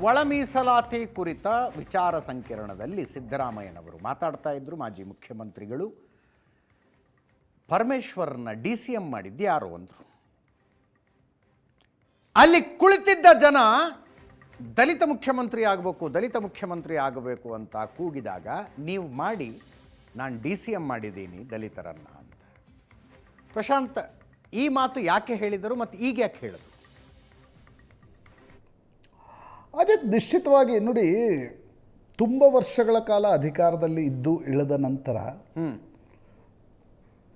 ಒಳ ಮೀಸಲಾತಿ ಕುರಿತ ವಿಚಾರ ಸಂಕಿರಣದಲ್ಲಿ ಸಿದ್ದರಾಮಯ್ಯನವರು ಮಾತಾಡ್ತಾ ಇದ್ರು. ಮಾಜಿ ಮುಖ್ಯಮಂತ್ರಿಗಳು ಪರಮೇಶ್ವರ್ನ DCM ಮಾಡಿದ್ದು ಯಾರು ಅಂದರು. ಅಲ್ಲಿ ಕುಳಿತಿದ್ದ ಜನ ದಲಿತ ಮುಖ್ಯಮಂತ್ರಿ ಆಗಬೇಕು, ದಲಿತ ಮುಖ್ಯಮಂತ್ರಿ ಆಗಬೇಕು ಅಂತ ಕೂಗಿದಾಗ ನೀವು ಮಾಡಿ, ನಾನು DCM ಮಾಡಿದ್ದೀನಿ ದಲಿತರನ್ನ ಅಂತ. ಪ್ರಶಾಂತ್, ಈ ಮಾತು ಯಾಕೆ ಹೇಳಿದರು ಮತ್ತು ಈಗ ಯಾಕೆ ಹೇಳಿದ್ರು? ಅದೇ ನಿಶ್ಚಿತವಾಗಿ ನೋಡಿ, ತುಂಬ ವರ್ಷಗಳ ಕಾಲ ಅಧಿಕಾರದಲ್ಲಿ ಇದ್ದು ಇಳಿದ ನಂತರ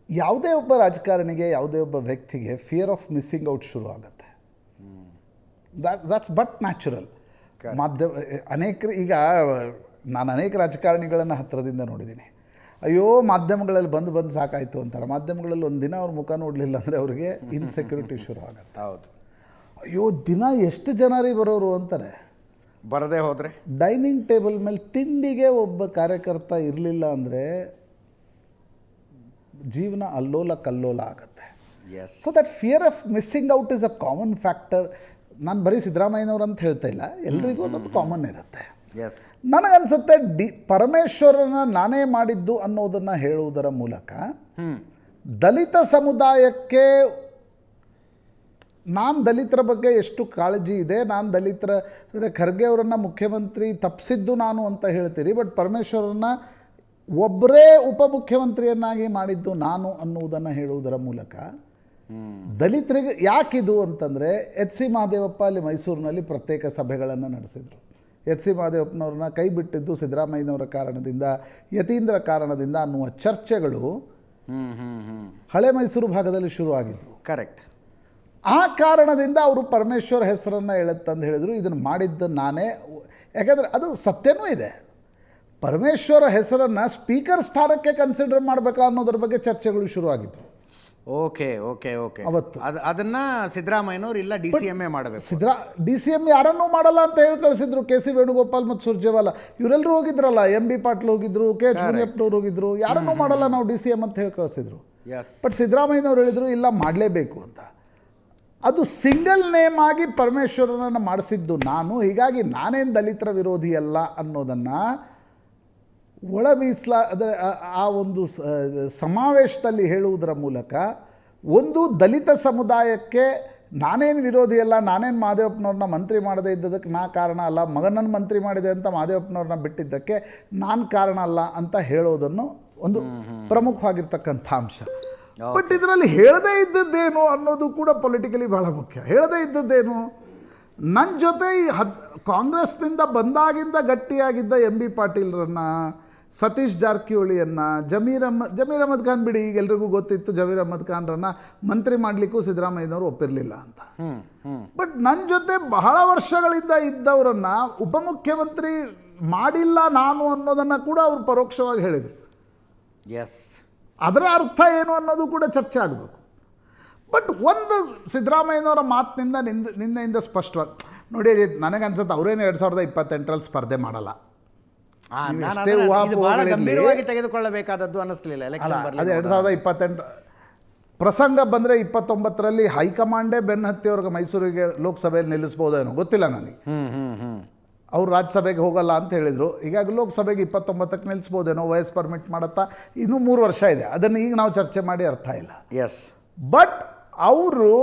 ಯಾವುದೇ ಒಬ್ಬ ರಾಜಕಾರಣಿಗೆ, ಯಾವುದೇ ಒಬ್ಬ ವ್ಯಕ್ತಿಗೆ ಫಿಯರ್ ಆಫ್ ಮಿಸ್ಸಿಂಗ್ ಔಟ್ ಶುರು ಆಗುತ್ತೆ. That's but natural. ಅನೇಕರು ಈಗ ನಾನು ಅನೇಕ ರಾಜಕಾರಣಿಗಳನ್ನು ಹತ್ತಿರದಿಂದ ನೋಡಿದ್ದೀನಿ. ಅಯ್ಯೋ ಮಾಧ್ಯಮಗಳಲ್ಲಿ ಬಂದು ಸಾಕಾಯಿತು ಅಂತಾರೆ. ಮಾಧ್ಯಮಗಳಲ್ಲಿ ಒಂದು ದಿನ ಅವ್ರ ಮುಖ ನೋಡಲಿಲ್ಲ ಅಂದರೆ ಅವ್ರಿಗೆ ಇನ್ಸೆಕ್ಯೂರಿಟಿ ಶುರು ಆಗುತ್ತೆ. ಹೌದು, ಅಯ್ಯೋ ದಿನ ಎಷ್ಟು ಜನ ರೀ ಬರೋರು ಅಂತಾರೆ. ಬರದೇ ಹೋದರೆ ಡೈನಿಂಗ್ ಟೇಬಲ್ ಮೇಲೆ ತಿಂಡಿಗೆ ಒಬ್ಬ ಕಾರ್ಯಕರ್ತ ಇರಲಿಲ್ಲ ಅಂದರೆ ಜೀವನ ಅಲ್ಲೋಲ ಕಲ್ಲೋಲ ಆಗುತ್ತೆ. So that fear of missing out is a common factor. ನಾನು ಬರೀ ಸಿದ್ದರಾಮಯ್ಯನವ್ರು ಅಂತ ಹೇಳ್ತಾ ಇಲ್ಲ, ಎಲ್ರಿಗೂ ಅದೊಂದು ಕಾಮನ್ ಇರುತ್ತೆ. ನನಗನ್ಸುತ್ತೆ ಪರಮೇಶ್ವರನ ನಾನೇ ಮಾಡಿದ್ದು ಅನ್ನೋದನ್ನು ಹೇಳುವುದರ ಮೂಲಕ ದಲಿತ ಸಮುದಾಯಕ್ಕೆ ನಾನು ದಲಿತರ ಬಗ್ಗೆ ಎಷ್ಟು ಕಾಳಜಿ ಇದೆ, ನಾನು ದಲಿತರ ಅಂದರೆ ಖರ್ಗೆ ಅವರನ್ನು ಮುಖ್ಯಮಂತ್ರಿ ತಪ್ಪಿಸಿದ್ದು ನಾನು ಅಂತ ಹೇಳ್ತೀರಿ, ಬಟ್ ಪರಮೇಶ್ವರನ್ನ ಒಬ್ಬರೇ ಉಪಮುಖ್ಯಮಂತ್ರಿಯನ್ನಾಗಿ ಮಾಡಿದ್ದು ನಾನು ಅನ್ನುವುದನ್ನು ಹೇಳುವುದರ ಮೂಲಕ ದಲಿತರಿಗೆ ಯಾಕಿದು ಅಂತಂದರೆ, ಎಚ್ ಸಿ ಮಹದೇವಪ್ಪ ಅಲ್ಲಿ ಮೈಸೂರಿನಲ್ಲಿ ಪ್ರತ್ಯೇಕ ಸಭೆಗಳನ್ನು ನಡೆಸಿದರು. ಎಚ್ ಸಿ ಮಹದೇವಪ್ಪನವ್ರನ್ನ ಕೈ ಬಿಟ್ಟಿದ್ದು ಸಿದ್ದರಾಮಯ್ಯನವರ ಕಾರಣದಿಂದ, ಯತೀಂದ್ರ ಕಾರಣದಿಂದ ಅನ್ನುವ ಚರ್ಚೆಗಳು ಹಳೆ ಮೈಸೂರು ಭಾಗದಲ್ಲಿ ಶುರುವಾಗಿದ್ದವು. ಕರೆಕ್ಟ್. ಆ ಕಾರಣದಿಂದ ಅವರು ಪರಮೇಶ್ವರ್ ಹೆಸರನ್ನು ಹೇಳುತ್ತಂದು ಹೇಳಿದರು. ಇದನ್ನು ಮಾಡಿದ್ದು ನಾನೇ, ಯಾಕಂದರೆ ಅದು ಸತ್ಯನೂ ಇದೆ. ಪರಮೇಶ್ವರ ಹೆಸರನ್ನು ಸ್ಪೀಕರ್ ಸ್ಥಾನಕ್ಕೆ ಕನ್ಸಿಡರ್ ಮಾಡಬೇಕಾ ಅನ್ನೋದ್ರ ಬಗ್ಗೆ ಚರ್ಚೆಗಳು ಶುರುವಾಗಿತ್ತು. ಓಕೆ ಓಕೆ ಓಕೆ ಅವತ್ತು ಅದನ್ನು ಸಿದ್ದರಾಮಯ್ಯನವರು ಇಲ್ಲ DCM ಮಾಡಬೇಕು, DCM ಯಾರನ್ನೂ ಮಾಡಲ್ಲ ಅಂತ ಹೇಳಿ ಕಳಿಸಿದ್ರು. KC ವೇಣುಗೋಪಾಲ್ ಮತ್ತು ಸುರ್ಜೇವಾಲಾ ಇವರೆಲ್ಲರೂ ಹೋಗಿದ್ರಲ್ಲ, MB ಪಾಟೀಲ್ ಹೋಗಿದ್ರು, KH ಮುನಿಯಪ್ಪನವ್ರು ಹೋಗಿದ್ರು. ಯಾರನ್ನೂ ಮಾಡಲ್ಲ ನಾವು DCM ಅಂತ ಹೇಳಿ ಕಳಿಸಿದ್ರು. ಬಟ್ ಸಿದ್ದರಾಮಯ್ಯನವ್ರು ಹೇಳಿದರು ಇಲ್ಲ ಮಾಡಲೇಬೇಕು ಅಂತ. ಅದು ಸಿಂಗಲ್ ನೇಮ್ ಆಗಿ ಪರಮೇಶ್ವರನನ್ನು ಮಾಡಿಸಿದ್ದು ನಾನು, ಹೀಗಾಗಿ ನಾನೇನು ದಲಿತರ ವಿರೋಧಿ ಅಲ್ಲ ಅನ್ನೋದನ್ನು ಒಳ ಅದರ ಆ ಒಂದು ಸಮಾವೇಶದಲ್ಲಿ ಹೇಳುವುದರ ಮೂಲಕ ಒಂದು ದಲಿತ ಸಮುದಾಯಕ್ಕೆ ನಾನೇನು ವಿರೋಧಿ ಅಲ್ಲ, ನಾನೇನು ಮಹದೇವಪ್ಪನವ್ರನ್ನ ಮಂತ್ರಿ ಮಾಡದೇ ಇದ್ದದಕ್ಕೆ ನಾ ಕಾರಣ ಅಲ್ಲ, ಮಗನನ್ನು ಮಂತ್ರಿ ಮಾಡಿದೆ ಅಂತ ಮಹದೇವಪ್ಪನವ್ರನ್ನ ಬಿಟ್ಟಿದ್ದಕ್ಕೆ ನಾನು ಕಾರಣ ಅಲ್ಲ ಅಂತ ಹೇಳೋದನ್ನು ಒಂದು ಪ್ರಮುಖವಾಗಿರ್ತಕ್ಕಂಥ ಅಂಶ. ಬಟ್ ಇದರಲ್ಲಿ ಹೇಳದೇ ಇದ್ದದ್ದೇನು ಅನ್ನೋದು ಕೂಡ ಪೊಲಿಟಿಕಲಿ ಬಹಳ ಮುಖ್ಯ. ಹೇಳದೇ ಇದ್ದದ್ದೇನು, ನನ್ನ ಜೊತೆ ಈ ಕಾಂಗ್ರೆಸ್ನಿಂದ ಬಂದಾಗಿಂದ ಗಟ್ಟಿಯಾಗಿದ್ದ MB ಪಾಟೀಲ್ರನ್ನು, ಸತೀಶ್ ಜಾರಕಿಹೊಳಿಯನ್ನು, ಜಮೀರ್ ಅಹಮದ್ ಖಾನ್ ಬಿಡಿ, ಈಗ ಎಲ್ರಿಗೂ ಗೊತ್ತಿತ್ತು ಜಮೀರ್ ಅಹಮದ್ ಖಾನ್ರನ್ನು ಮಂತ್ರಿ ಮಾಡಲಿಕ್ಕೂ ಸಿದ್ದರಾಮಯ್ಯನವರು ಒಪ್ಪಿರಲಿಲ್ಲ ಅಂತ. ಬಟ್ ನನ್ನ ಜೊತೆ ಬಹಳ ವರ್ಷಗಳಿಂದ ಇದ್ದವರನ್ನು ಉಪಮುಖ್ಯಮಂತ್ರಿ ಮಾಡಿಲ್ಲ ನಾನು ಅನ್ನೋದನ್ನು ಕೂಡ ಅವರು ಪರೋಕ್ಷವಾಗಿ ಹೇಳಿದರು. ಅದರ ಅರ್ಥ ಏನು ಅನ್ನೋದು ಕೂಡ ಚರ್ಚೆ ಆಗಬೇಕು. ಬಟ್ ಒಂದು ಸಿದ್ದರಾಮಯ್ಯನವರ ಮಾತಿನಿಂದ ನಿನ್ನೆಯಿಂದ ಸ್ಪಷ್ಟವಾಗಿ ನೋಡಿ, ನನಗನ್ಸುತ್ತೆ ಅವರೇನು 2028ರಲ್ಲಿ ಸ್ಪರ್ಧೆ ಮಾಡಲ್ಲ. ಗಂಭೀರವಾಗಿ ತೆಗೆದುಕೊಳ್ಳಬೇಕಾದದ್ದು ಅನ್ನಿಸ್ಲಿಲ್ಲ. ಅದೇ 2028 ಪ್ರಸಂಗ ಬಂದರೆ 29ರಲ್ಲಿ ಹೈಕಮಾಂಡೇ ಬೆನ್ನು ಹತ್ತಿ ಅವ್ರಿಗೆ ಮೈಸೂರಿಗೆ ಲೋಕಸಭೆಯಲ್ಲಿ ನಿಲ್ಲಿಸ್ಬೋದೇನೋ ಗೊತ್ತಿಲ್ಲ ನನಗೆ. ಅವ್ರು ರಾಜ್ಯಸಭೆಗೆ ಹೋಗಲ್ಲ ಅಂತ ಹೇಳಿದರು. ಹೀಗಾಗಿ ಲೋಕಸಭೆಗೆ 29ಕ್ಕೆ ನಿಲ್ಲಿಸ್ಬೋದೇನೋ, ವಯಸ್ಸು ಪರ್ಮಿಟ್ ಮಾಡುತ್ತಾ, ಇನ್ನೂ 3 ವರ್ಷ ಇದೆ. ಅದನ್ನು ಈಗ ನಾವು ಚರ್ಚೆ ಮಾಡಿ ಅರ್ಥ ಇಲ್ಲ. ಬಟ್ ಅವರು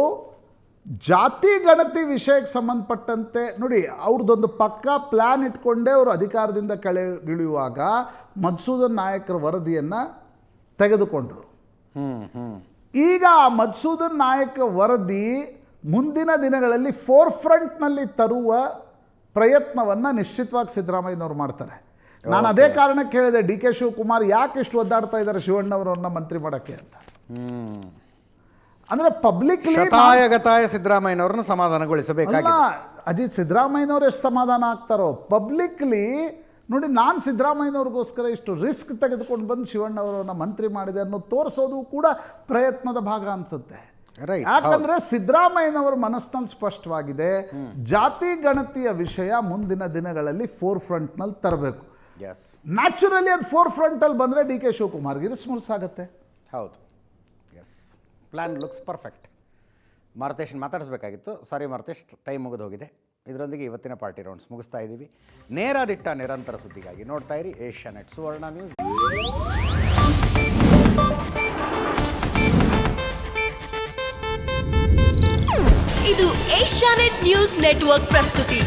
ಜಾತಿ ಗಣತಿ ವಿಷಯಕ್ಕೆ ಸಂಬಂಧಪಟ್ಟಂತೆ ನೋಡಿ, ಅವ್ರದ್ದೊಂದು ಪಕ್ಕಾ ಪ್ಲ್ಯಾನ್ ಇಟ್ಕೊಂಡೇ ಅವರು ಅಧಿಕಾರದಿಂದ ಕೆಳಗಿಳಿಯುವಾಗ ಮಧುಸೂದನ್ ನಾಯಕರ ವರದಿಯನ್ನು ತೆಗೆದುಕೊಂಡರು. ಈಗ ಆ ಮಧುಸೂದನ್ ನಾಯಕ ವರದಿ ಮುಂದಿನ ದಿನಗಳಲ್ಲಿ ಫೋರ್ಫ್ರಂಟ್ನಲ್ಲಿ ತರುವ ಪ್ರಯತ್ನವನ್ನು ನಿಶ್ಚಿತವಾಗಿ ಸಿದ್ದರಾಮಯ್ಯನವ್ರು ಮಾಡ್ತಾರೆ. ನಾನು ಅದೇ ಕಾರಣಕ್ಕೆ ಹೇಳಿದೆ, DK ಶಿವಕುಮಾರ್ ಯಾಕೆ ಇಷ್ಟು ಒದ್ದಾಡ್ತಾ ಇದ್ದಾರೆ ಶಿವಣ್ಣವರನ್ನ ಮಂತ್ರಿ ಮಾಡೋಕ್ಕೆ ಅಂತ. ಅಂದರೆ ಪಬ್ಲಿಕ್ಲಿ ಸಿದ್ದರಾಮಯ್ಯನವ್ರನ್ನ ಸಮಾಧಾನಗೊಳಿಸಬೇಕಾಗಿಲ್ಲ. ಅಜಿತ್, ಸಿದ್ದರಾಮಯ್ಯನವ್ರು ಎಷ್ಟು ಸಮಾಧಾನ ಆಗ್ತಾರೋ ಪಬ್ಲಿಕ್ಲಿ ನೋಡಿ. ನಾನು ಸಿದ್ದರಾಮಯ್ಯನವ್ರಿಗೋಸ್ಕರ ಇಷ್ಟು ರಿಸ್ಕ್ ತೆಗೆದುಕೊಂಡು ಬಂದು ಶಿವಣ್ಣವರನ್ನ ಮಂತ್ರಿ ಮಾಡಿದೆ ಅನ್ನೋ ತೋರಿಸೋದು ಕೂಡ ಪ್ರಯತ್ನದ ಭಾಗ ಅನಿಸುತ್ತೆ. ಯಾಕಂದರೆ ಸಿದ್ದರಾಮಯ್ಯನವರ ಮನಸ್ಸಿನಲ್ಲಿ ಸ್ಪಷ್ಟವಾಗಿದೆ, ಜಾತಿ ಗಣತಿಯ ವಿಷಯ ಮುಂದಿನ ದಿನಗಳಲ್ಲಿ ಫೋರ್ಫ್ರಂಟ್ನಲ್ಲಿ ತರಬೇಕು. ನ್ಯಾಚುರಲಿ ಅದು ಫೋರ್ಫ್ರಂಟಲ್ಲಿ ಬಂದರೆ DK ಶಿವಕುಮಾರ್ಗೆ ರಿಸ್ಮುರ್ಸ್ ಆಗುತ್ತೆ. ಹೌದು, ಪ್ಲ್ಯಾನ್ ಲುಕ್ಸ್ ಪರ್ಫೆಕ್ಟ್. ಮಾರುತೇಶನ್ ಮಾತಾಡಿಸ್ಬೇಕಾಗಿತ್ತು. ಸಾರಿ ಮಾರುತೇಶ್, ಟೈಮ್ ಮುಗಿದು ಹೋಗಿದೆ. ಇದರೊಂದಿಗೆ ಇವತ್ತಿನ ಪಾರ್ಟಿ ರೌಂಡ್ಸ್ ಮುಗಿಸ್ತಾ ಇದ್ದೀವಿ. ನೇರ ದಿಟ್ಟ ನಿರಂತರ ಸುದ್ದಿಗಾಗಿ ನೋಡ್ತಾ ಇರಿ ಏಷ್ಯಾನೆಟ್ ಸುವರ್ಣ ನ್ಯೂಸ್. ಇದು ಏಷ್ಯಾನೆಟ್ ನ್ಯೂಸ್ ನೆಟ್ವರ್ಕ್ ಪ್ರಸ್ತುತಿ.